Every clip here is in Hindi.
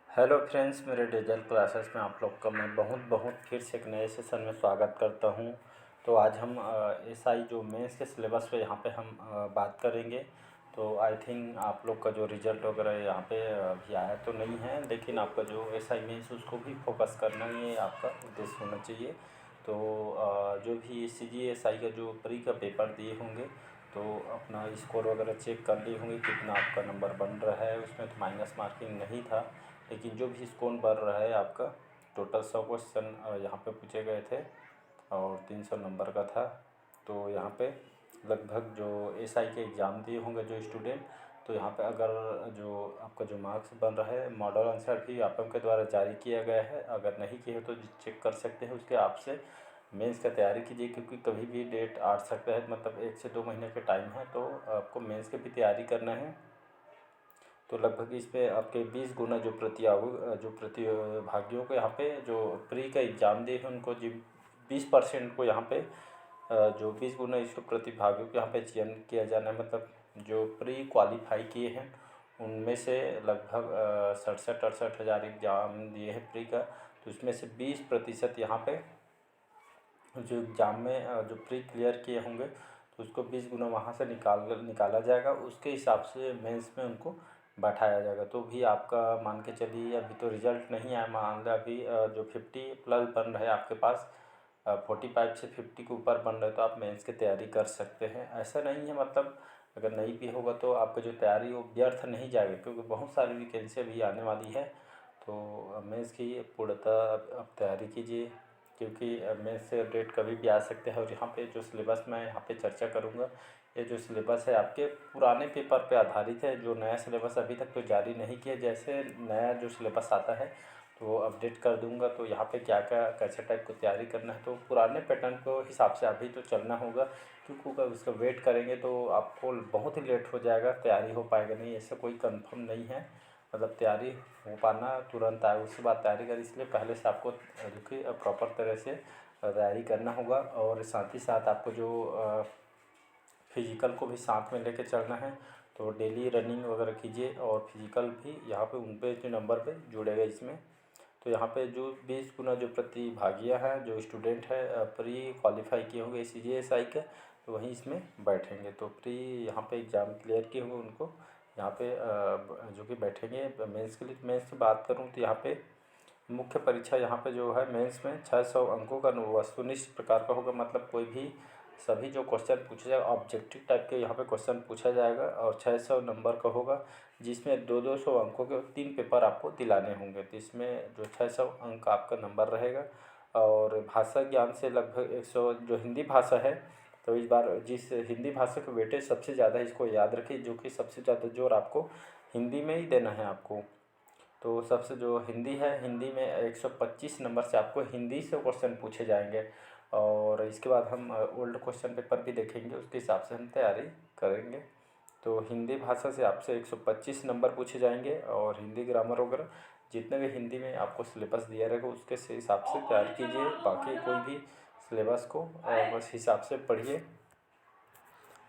हेलो फ्रेंड्स, मेरे डिजिटल क्लासेस में आप लोग का मैं बहुत बहुत फिर से एक नए सेशन में स्वागत करता हूं। तो आज हम एसआई जो मेंस के सिलेबस पे यहाँ पे हम बात करेंगे। तो आई थिंक आप लोग का जो रिज़ल्ट वगैरह यहाँ पे अभी आया तो नहीं है, लेकिन आपका जो एसआई मेंस उसको भी फोकस करना ही आपका उद्देश्य होना चाहिए। तो जो भी सीजीएसआई का जो प्री का पेपर दिए होंगे तो अपना स्कोर वगैरह चेक कर लिए होंगे, कितना आपका नंबर बन रहा है। उसमें तो माइनस मार्किंग नहीं था, लेकिन जो भी स्कोर बढ़ रहा है आपका, टोटल 100 क्वेश्चन यहाँ पे पूछे गए थे और 300 नंबर का था। तो यहाँ पे लगभग जो एसआई के एग्ज़ाम दिए होंगे जो स्टूडेंट, तो यहाँ पे अगर जो आपका जो मार्क्स बन रहा है, मॉडल आंसर भी आप लोगों के द्वारा जारी किया गया है। अगर नहीं किए हो तो चेक कर सकते हैं, उसके आपसे मेंस का तैयारी कीजिए, क्योंकि कभी भी डेट आ सकता है। मतलब 1 से 2 महीने के टाइम है, तो आपको मेंस की भी तैयारी करना है। तो लगभग इस पे आपके 20 गुना जो प्रतिभागियों को यहाँ पे जो प्री का एग्ज़ाम दिए हैं उनको जी 20% को यहाँ पे जो 20 गुना इसको प्रतिभागियों को यहाँ पे चयन किया जाना है। मतलब जो प्री क्वालिफाई किए हैं उनमें से लगभग 67-68 हज़ार एग्ज़ाम दिए हैं प्री का, तो उसमें से 20% यहाँ पे जो एग्ज़ाम में जो प्री क्लियर किए होंगे तो उसको 20 गुना वहाँ से निकाला जाएगा। उसके हिसाब से मेंस में उनको बैठाया जाएगा। तो भी आपका मान के चलिए, अभी तो रिज़ल्ट नहीं आया, मान लो अभी जो 50+ बन रहे आपके पास, 45 से 50 के ऊपर बन रहे, तो आप मेंस की तैयारी कर सकते हैं। ऐसा नहीं है, मतलब अगर नहीं भी होगा तो आपका जो तैयारी वो व्यर्थ नहीं जाएगी, क्योंकि बहुत सारी वैकेंसी अभी आने वाली है। तो मेंस की पूर्णतः आप तैयारी कीजिए, क्योंकि मेंस से डेट कभी भी आ सकते हैं। और यहाँ पे जो सिलेबस मैं यहाँ पे चर्चा करूँगा, ये जो सिलेबस है आपके पुराने पेपर पे आधारित है। जो नया सिलेबस अभी तक तो जारी नहीं किया, जैसे नया जो सिलेबस आता है तो वो अपडेट कर दूंगा। तो यहाँ पे क्या क्या कैसे टाइप को तैयारी करना है, तो पुराने पैटर्न को हिसाब से अभी तो चलना होगा, क्योंकि अगर उसका वेट करेंगे तो आपको बहुत ही लेट हो जाएगा, तैयारी हो पाएगा नहीं। ऐसा कोई कंफर्म नहीं है, मतलब तैयारी हो पाना तुरंत आए उसके बाद तैयारी करें। इसलिए पहले से आपको जो कि प्रॉपर तरह से तैयारी करना होगा। और साथ ही साथ आपको जो फिजिकल को भी साथ में लेके चलना है, तो डेली रनिंग वगैरह कीजिए। और फिजिकल भी यहाँ पे उन पे जो नंबर पे जुड़ेगा इसमें। तो यहाँ पे जो 20 गुना जो प्रतिभागियाँ हैं, जो स्टूडेंट है प्री क्वालिफाई किए होंगे सीजीएसआई के, तो वहीं इसमें बैठेंगे। तो प्री यहाँ पे एग्ज़ाम क्लियर किए होंगे उनको यहाँ पे जो कि बैठेंगे मेंस के लिए। मेंस की बात करूँ तो यहाँ पे मुख्य परीक्षा यहाँ पे जो है मेंस में 600 अंकों का वस्तुनिष्ठ प्रकार का होगा। मतलब कोई भी सभी जो क्वेश्चन पूछा जाएगा ऑब्जेक्टिव टाइप के यहाँ पे क्वेश्चन पूछा जाएगा, और 600 नंबर का होगा, जिसमें 200 अंकों के 3 पेपर आपको दिलाने होंगे। तो इसमें जो 600 अंक का आपका नंबर रहेगा। और भाषा ज्ञान से लगभग 100 जो हिंदी भाषा है, तो इस बार जिस हिंदी भाषा का वेटेज सबसे ज़्यादा है इसको याद रखिए, जो कि सबसे ज़्यादा जोर आपको हिंदी में ही देना है आपको। तो सबसे जो हिंदी है, हिंदी में 125 नंबर से आपको हिंदी से क्वेश्चन पूछे जाएंगे। और इसके बाद हम ओल्ड क्वेश्चन पेपर भी देखेंगे, उसके हिसाब से हम तैयारी करेंगे। तो हिंदी भाषा से आपसे 125 नंबर पूछे जाएंगे, और हिंदी ग्रामर वगैरह जितने भी हिंदी में आपको सिलेबस दिया रहेगा उसके से हिसाब से तैयारी कीजिए। बाकी कोई भी सिलेबस को बस हिसाब से पढ़िए।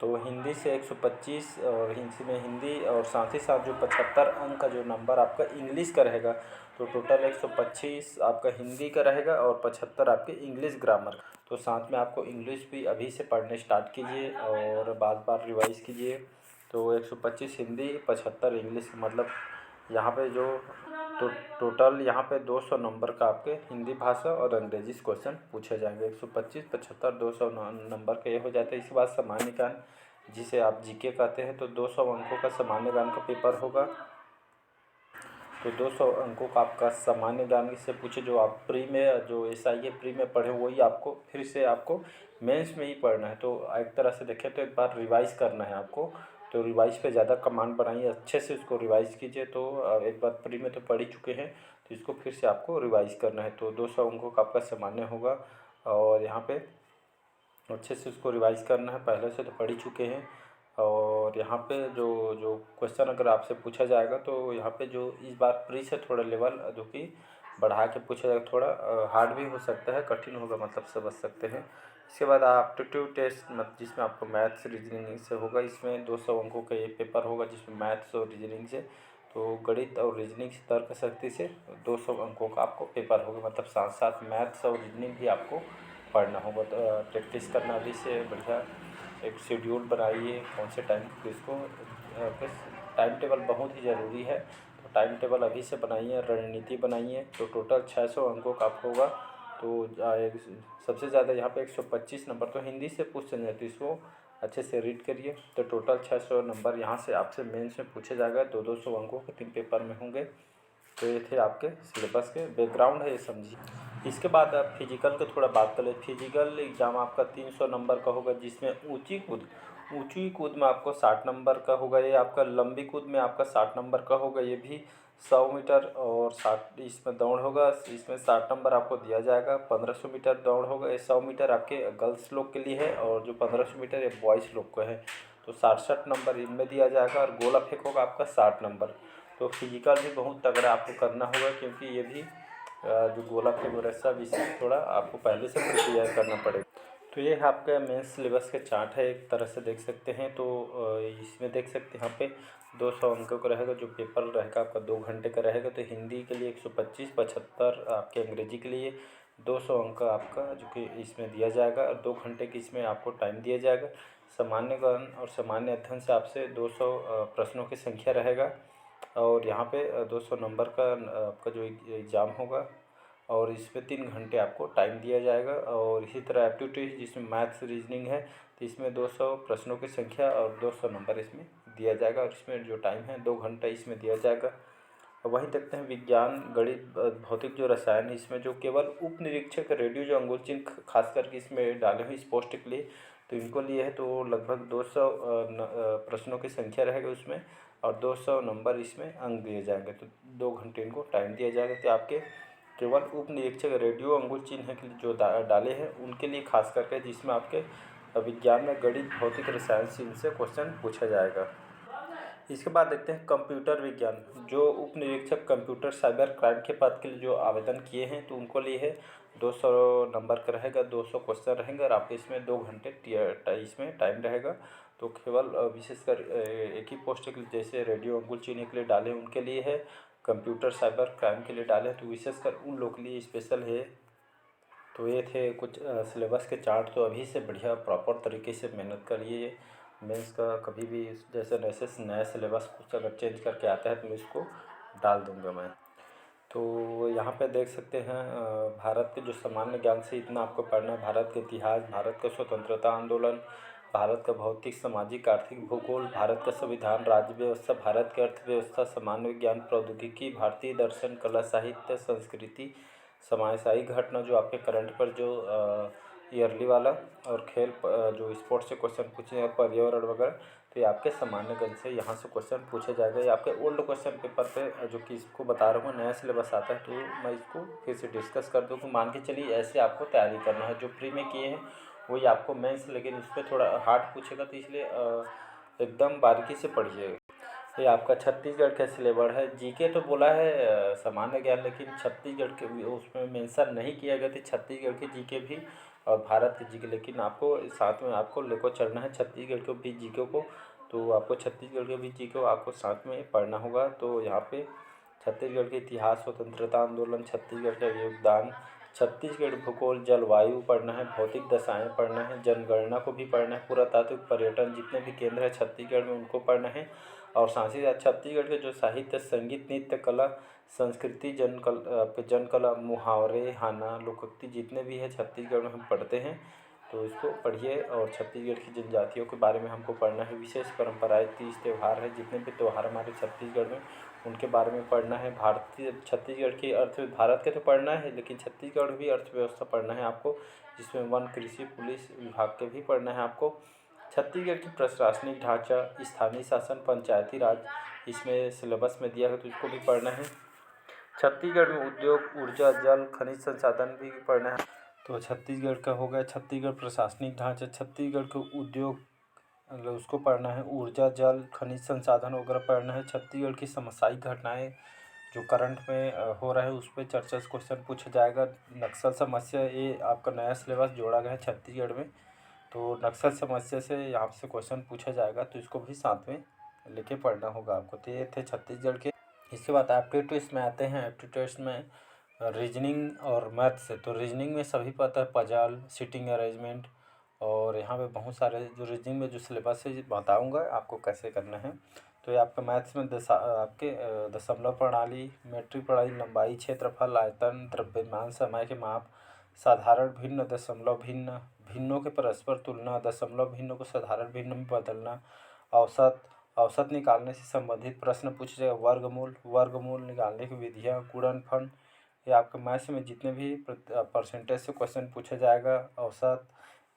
तो हिंदी से 125, और इसमें हिंदी और साथ ही साथ जो 75 अंक का जो नंबर आपका इंग्लिश का रहेगा, तो टोटल 125 आपका हिंदी का रहेगा और 75 आपके इंग्लिश ग्रामर। तो साथ में आपको इंग्लिश भी अभी से पढ़ने स्टार्ट कीजिए और बार बार रिवाइज़ कीजिए। तो 125 हिंदी, 75 इंग्लिश, मतलब यहाँ पे जो तो टोटल यहाँ पे 200 नंबर का आपके हिंदी भाषा और अंग्रेजी से क्वेश्चन पूछे जाएंगे। 125, 75, 200 नंबर का ये हो जाता है। इसके बाद सामान्य ज्ञान, जिसे आप जीके कहते हैं, तो 200 अंकों का सामान्य ज्ञान का पेपर होगा। तो 200 अंकों का आपका सामान्य ज्ञान से पूछे, जो आप प्री में जो एसआई के प्री में पढ़े वही आपको फिर से आपको मेंस में ही पढ़ना है। तो एक तरह से देखें तो एक बार रिवाइज़ करना है आपको। तो रिवाइज़ पे ज़्यादा कमांड बनाइए, अच्छे से उसको रिवाइज़ कीजिए। तो एक बार प्री में तो पढ़ ही चुके हैं, तो इसको फिर से आपको रिवाइज़ करना है। तो 200 अंकों का आपका सामान्य होगा, और यहाँ पे अच्छे से उसको रिवाइज़ करना है, पहले से तो पढ़ ही चुके हैं। और यहाँ पे जो जो क्वेश्चन अगर आपसे पूछा जाएगा, तो यहाँ पे जो इस बार प्री से थोड़ा लेवल जो कि बढ़ा के पूछा जाएगा, थोड़ा हार्ड भी हो सकता है, कठिन होगा, मतलब समझ सकते हैं। इसके बाद एप्टीट्यूड टेस्ट, मतलब जिसमें आपको मैथ्स रीजनिंग से होगा। इसमें 200 अंकों का ये पेपर होगा, जिसमें मैथ्स और रीजनिंग से तो गणित और रीजनिंग से तर्क शक्ति से 200 अंकों का आपको पेपर होगा, मतलब साथ साथ मैथ्स और रीजनिंग भी आपको पढ़ना होगा। तो प्रैक्टिस करना अभी से बढ़िया एक शेड्यूल बनाइए कौन से टाइम किसको टाइम टेबल बहुत ही ज़रूरी है। तो टाइम टेबल अभी से बनाइए, रणनीति बनाइए। तो टोटल 600 अंकों का आप होगा। तो सबसे ज़्यादा यहाँ पे 125 नंबर तो हिंदी से पूछ जाते, तो इसको अच्छे से रीड करिए। तो टोटल 600 नंबर यहाँ से आपसे मेंस में पूछे जाएगा। 200 अंकों के 3 पेपर में होंगे। तो ये थे आपके सिलेबस के बैकग्राउंड है, ये समझिए। इसके बाद आप फिजिकल की थोड़ा बात कर ले। फिजिकल एग्ज़ाम आपका 300 नंबर का होगा, जिसमें ऊंची कूद में आपको 60 नंबर का होगा। ये आपका लंबी कूद में आपका 60 नंबर का होगा। ये भी 100 मीटर और 60 इसमें दौड़ होगा, इसमें 60 नंबर आपको दिया जाएगा। 1500 मीटर दौड़ होगा। ये 100 मीटर आपके गर्ल्स लोग के लिए है और जो 1500 मीटर ये बॉयज़ लोग को है। तो 67 नंबर इनमें दिया जाएगा और गोला फेंक होगा आपका 60 नंबर। तो फिजिकल भी बहुत तगड़ा आपको करना होगा, क्योंकि ये भी जो गोला फेंक वगैरह सब इसमें थोड़ा आपको पहले से प्रिपेयर करना पड़ेगा। तो ये आपका मेन सिलेबस के चार्ट है, एक तरह से देख सकते हैं। तो इसमें देख सकते हैं यहाँ पे 200 अंकों का रहेगा। जो पेपर रहेगा आपका 2 घंटे का रहेगा। तो हिंदी के लिए 125, 75 आपके अंग्रेजी के लिए 200 अंक आपका जो कि इसमें दिया जाएगा और 2 घंटे की इसमें आपको टाइम दिया जाएगा। सामान्य ज्ञान और सामान्य अध्ययन से आपसे 200 प्रश्नों की संख्या रहेगा और यहाँ पे 200 नंबर का आपका जो एग्ज़ाम होगा और इसमें 3 घंटे आपको टाइम दिया जाएगा। और इसी तरह एप्टीट्यूड जिसमें मैथ्स रीजनिंग है, तो इसमें 200 प्रश्नों की संख्या और 200 नंबर इसमें दिया जाएगा और इसमें जो टाइम है 2 घंटा इसमें दिया जाएगा। और वहीं देखते हैं विज्ञान, गणित, भौतिक जो रसायन है, इसमें जो केवल उप निरीक्षक रेडियो जो अंगुल चिन्ह खास करके इसमें डाले हुए इस पोस्ट के लिए, तो इनको लिए है। तो लगभग 200 प्रश्नों की संख्या रहेगी उसमें और 200 नंबर इसमें अंक दिए जाएंगे। तो 2 घंटे इनको टाइम दिया जाएगा। तो आपके केवल उप निरीक्षक रेडियो अंगुल चिन्ह के लिए जो डाले हैं उनके लिए खास करके, जिसमें आपके विज्ञान में गणित, भौतिक रसायन से इनसे क्वेश्चन पूछा जाएगा। इसके बाद देखते हैं कंप्यूटर विज्ञान। जो उप निरीक्षक कंप्यूटर साइबर क्राइम के पद के लिए जो आवेदन किए हैं, तो उनको लिए है 200 नंबर का रहेगा, 200 क्वेश्चन रहेंगे और आपके इसमें 2 घंटे इसमें टाइम रहेगा। तो केवल विशेषकर एक ही पोस्ट के लिए, जैसे रेडियो अंगुल चीनी के लिए डाले उनके लिए है, कंप्यूटर साइबर क्राइम के लिए डाले तो विशेषकर उन लोग के लिए स्पेशल है। तो ये थे कुछ सिलेबस के चार्ट। तो अभी से बढ़िया प्रॉपर तरीके से मेहनत करिए। मेंस का कभी भी जैसे नया सिलेबस कुछ अगर चेंज करके आता है तो मैं इसको डाल दूंगा मैं। तो यहाँ पे देख सकते हैं भारत के जो सामान्य ज्ञान से इतना आपको पढ़ना है। भारत का इतिहास, भारत का स्वतंत्रता आंदोलन, भारत का भौतिक, सामाजिक, आर्थिक, भूगोल, भारत का संविधान, राज्य व्यवस्था, भारत की अर्थव्यवस्था, सामान्य विज्ञान, प्रौद्योगिकी, भारतीय दर्शन, कला, साहित्य, संस्कृति, समाजशाही घटना जो आपके करंट पर जो ईयरली वाला और खेल जो स्पोर्ट्स से क्वेश्चन पूछे हैं, पर्यावरण वगैरह, तो ये आपके सामान्य ज्ञान से यहाँ से क्वेश्चन पूछे जाएगा। ये आपके ओल्ड क्वेश्चन पेपर पे जो कि इसको बता रहा हूँ नया सिलेबस आता है, तो मैं इसको फिर से डिस्कस कर दूँ कि मान के चलिए ऐसे आपको तैयारी करना है। जो प्री में किए हैं वही आपको मेंस, लेकिन उस पर थोड़ा हार्ड पूछेगा, तो इसलिए एकदम बारीकी से पढ़िएगा। ये आपका छत्तीसगढ़ का सिलेबस है। जीके तो बोला है सामान्य ज्ञान, लेकिन छत्तीसगढ़ के उसमें मेंशन नहीं किया गया था छत्तीसगढ़ के जीके भी और भारत के जीके, लेकिन आपको साथ में आपको लेकर चलना है छत्तीसगढ़ के भी जीके को। तो आपको छत्तीसगढ़ के भी जीके को आपको साथ में पढ़ना होगा। तो यहाँ पे छत्तीसगढ़ के इतिहास, स्वतंत्रता आंदोलन, छत्तीसगढ़ का योगदान, छत्तीसगढ़ भूगोल, जलवायु पढ़ना है, भौतिक दशाएं पढ़ना है, जनगणना को भी पढ़ना है, पुरातात्विक, पर्यटन, जितने भी केंद्र है छत्तीसगढ़ में उनको पढ़ना है। और साथ ही साथ छत्तीसगढ़ के जो साहित्य, संगीत, नृत्य, कला, संस्कृति, जनकला, मुहावरे, हाना, लोकोक्ति जितने भी है छत्तीसगढ़ में हम पढ़ते हैं, तो इसको पढ़िए। और छत्तीसगढ़ की जनजातियों के बारे में हमको पढ़ना है। विशेष परंपराएं, तीज त्यौहार है, जितने भी त्यौहार हमारे छत्तीसगढ़ में उनके बारे में पढ़ना है। भारतीय छत्तीसगढ़ की भारत के तो पढ़ना है, लेकिन छत्तीसगढ़ भी अर्थव्यवस्था पढ़ना है आपको, जिसमें वन, कृषि, पुलिस विभाग के भी पढ़ना है आपको। छत्तीसगढ़ की प्रशासनिक ढांचा, स्थानीय शासन, पंचायती राज इसमें सिलेबस में दिया है, तो इसको भी पढ़ना है। छत्तीसगढ़ में उद्योग, ऊर्जा, जल, खनिज संसाधन भी पढ़ना है। तो छत्तीसगढ़ का हो गया छत्तीसगढ़ प्रशासनिक ढांचा, छत्तीसगढ़ के उद्योग मतलब उसको पढ़ना है, ऊर्जा, जल, खनिज संसाधन वगैरह पढ़ना है। छत्तीसगढ़ की समसामयिक घटनाएं जो करंट में हो रहा है उस पर चर्चा से क्वेश्चन पूछा जाएगा। नक्सल समस्या, ये आपका नया सिलेबस जोड़ा गया है छत्तीसगढ़ में, तो नक्सल समस्या से यहाँ से क्वेश्चन पूछा जाएगा, तो इसको भी साथ में लेके पढ़ना होगा आपको। तो ये थे छत्तीसगढ़ के इसके बाद एप्टीट्यूड टेस्ट में आते हैं। एप्टीट्यूड टेस्ट में रीजनिंग और मैथ्स से, तो रीजनिंग में सभी पता है पजल, सीटिंग अरेंजमेंट, और यहाँ पे बहुत सारे जो रीजनिंग में जो सिलेबस है बताऊँगा आपको कैसे करना है। तो ये आपका मैथ्स में आपके दशमलव प्रणाली, मीट्रिक प्रणाली, लंबाई, क्षेत्रफल, आयतन, द्रव्यमान, समय के माप, साधारण भिन्न, दशमलव भिन्न, भिन्नों के परस्पर तुलना, दशमलव भिन्नों को साधारण भिन्न में बदलना, औसत, औसत निकालने से संबंधित प्रश्न पूछे जाएगा, वर्गमूल, वर्गमूल निकालने की विधियाँ, गुणनफल, ये आपके मैथ्स में जितने भी परसेंटेज से क्वेश्चन पूछा जाएगा, औसत,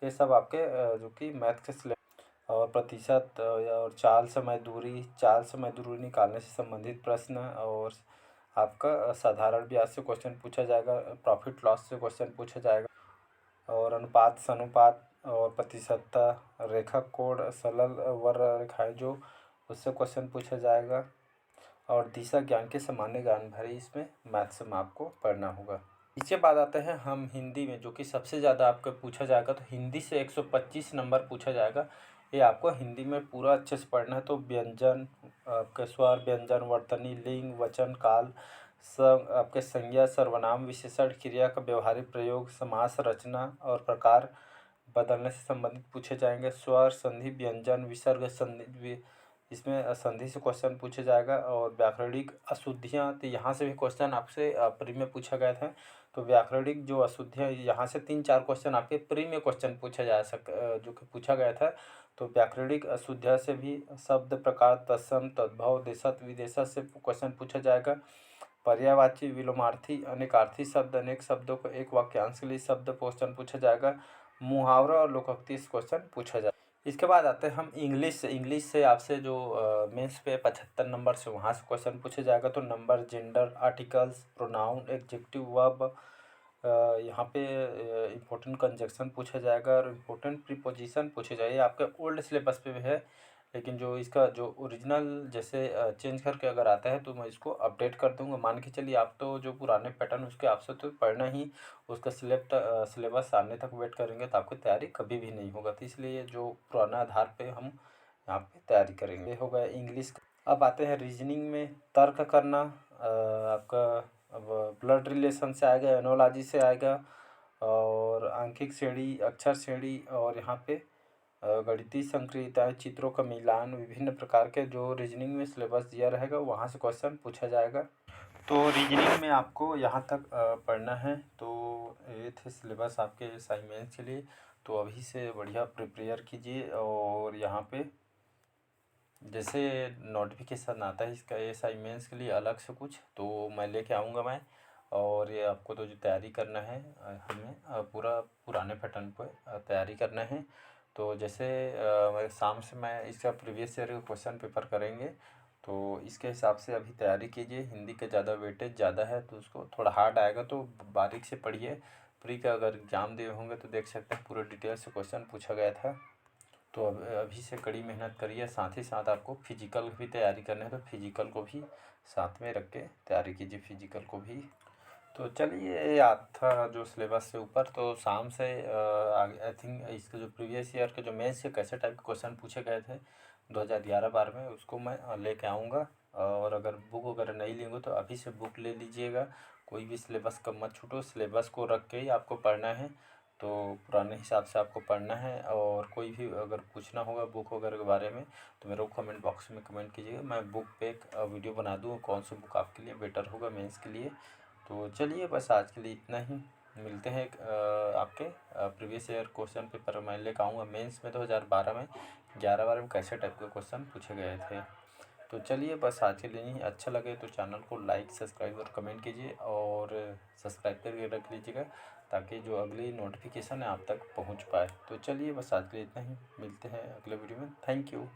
ये सब आपके जो कि मैथ के और प्रतिशत और चाल समय दूरी, चाल समय दूरी निकालने से संबंधित प्रश्न, और आपका साधारण ब्याज से क्वेश्चन पूछा जाएगा, प्रॉफिट लॉस से क्वेश्चन पूछा जाएगा, और अनुपात, सनुपात और प्रतिशतता, रेखा कोण, सरल वक्र रेखाएं जो, उससे क्वेश्चन पूछा जाएगा, और दिशा ज्ञान के सामान्य ज्ञान भरी इसमें मैथ्स में आपको पढ़ना होगा। इसके बाद आते हैं हम हिंदी में, जो कि सबसे ज़्यादा आपको पूछा जाएगा। तो हिंदी से 125 नंबर पूछा जाएगा। ये आपको हिंदी में पूरा अच्छे से पढ़ना है। तो व्यंजन, आपके स्वर, व्यंजन, वर्तनी, लिंग, वचन, काल, आपके संज्ञा, सर्वनाम, विशेषण, क्रिया का व्यवहारिक प्रयोग, समास रचना और प्रकार बदलने से संबंधित पूछे जाएंगे। स्वर, संधि, व्यंजन, विसर्ग, संधि, इसमें संधि से क्वेश्चन पूछा जाएगा, और व्याकरणिक अशुद्धियाँ, तो यहाँ से भी क्वेश्चन आपसे प्री में पूछा गया था। तो व्याकरणिक जो अशुद्धियाँ, यहाँ से 3-4 क्वेश्चन आपके प्री में क्वेश्चन पूछा जो कि पूछा गया था। तो व्याकरणिक अशुद्धियाँ से भी शब्द प्रकार, तत्सम, तद्भव, देशत, विदेशत से क्वेश्चन पूछा जाएगा। पर्यायवाची, विलोमार्थी, अनेकार्थी शब्द, अनेक शब्दों को एक वाक्यांश के लिए शब्द क्वेश्चन पूछा जाएगा। मुहावरा और लोकोक्ति से क्वेश्चन पूछा जाएगा। इसके बाद आते हैं हम इंग्लिश से। इंग्लिश से आपसे जो मेंस पे 75 नंबर से वहाँ से क्वेश्चन पूछा जाएगा। तो number, gender, articles, pronoun, adjective, verb, यहाँ पे इम्पोर्टेंट कंजक्शन पूछा जाएगा, और इम्पोर्टेंट प्रीपोजिशन पूछे जाएंगे। आपके ओल्ड सिलेबस पे भी है, लेकिन जो इसका जो ओरिजिनल जैसे चेंज करके अगर आता है तो मैं इसको अपडेट कर दूंगा। मान के चलिए आप तो जो पुराने पैटर्न उसके आपसे तो पढ़ना ही, उसका सिलेबस आने तक वेट करेंगे तो आपकी तैयारी कभी भी नहीं होगा। तो इसलिए जो पुराना आधार पे हम यहाँ पे तैयारी करेंगे। ये हो गया इंग्लिश। अब आते हैं रीजनिंग में। तर्क करना, आपका अब ब्लड रिलेशन से आएगा, एनोलॉजी से आएगा, और आंखिक श्रेणी, अक्षर श्रेणी, और यहाँ पे गणितीय संक्रियताएँ, चित्रों का मिलान, विभिन्न प्रकार के जो रीजनिंग में सिलेबस दिया रहेगा वहाँ से क्वेश्चन पूछा जाएगा। तो रीजनिंग में आपको यहाँ तक पढ़ना है। तो ये थे सिलेबस आपके असाइनमेंट्स के लिए। तो अभी से बढ़िया प्रिपेयर कीजिए, और यहाँ पे जैसे नोटिफिकेशन आता है इसका असाइनमेंट्स के लिए अलग से कुछ, तो मैं लेके आऊँगा मैं। और ये आपको तो जो तैयारी करना है हमें पूरा पुराने पैटर्न पर तैयारी करना है। तो जैसे शाम से मैं इसका प्रीवियस ईयर का क्वेश्चन पेपर करेंगे, तो इसके हिसाब से अभी तैयारी कीजिए। हिंदी का ज़्यादा वेटेज ज़्यादा है तो उसको थोड़ा हार्ड आएगा, तो बारीक से पढ़िए। प्री का अगर एग्ज़ाम दिए होंगे तो देख सकते हैं पूरे डिटेल से क्वेश्चन पूछा गया था। तो अब अभी से कड़ी मेहनत करिए। साथ ही साथ आपको फिजिकल की भी तैयारी करनी है, तो फिजिकल को भी साथ में रख के तैयारी कीजिए, फिजिकल को भी। तो चलिए याद था जो सिलेबस से ऊपर। तो शाम से आई थिंक इसके जो प्रीवियस ईयर के जो मेंस से कैसे टाइप के क्वेश्चन पूछे गए थे 2011-12 में, उसको मैं लेके आऊँगा। और अगर बुक वगैरह नहीं लेंगे तो अभी से बुक ले लीजिएगा। कोई भी सिलेबस कम मत छूटो, सिलेबस को रख के ही आपको पढ़ना है। तो पुराने हिसाब से आपको पढ़ना है। और कोई भी अगर पूछना होगा बुक वगैरह के बारे में तो मेरे को कमेंट बॉक्स में कमेंट कीजिएगा। मैं बुक पे एक वीडियो बना दूँ कौन सी बुक आपके लिए बेटर होगा मेंस के लिए। तो चलिए बस आज के लिए इतना ही। मिलते हैं आपके प्रीवियस ईयर क्वेश्चन पेपर मैं लेकर आऊँगा मेंस में 2012 में 11-12 में कैसे टाइप के क्वेश्चन पूछे गए थे। तो चलिए बस आज के लिए ही। अच्छा लगे तो चैनल को लाइक, सब्सक्राइब और कमेंट कीजिए, और सब्सक्राइब करके रख लीजिएगा ताकि जो अगली नोटिफिकेशन है आप तक पहुंच पाए। तो चलिए बस आज के लिए इतना ही। मिलते हैं अगले वीडियो में। Thank you.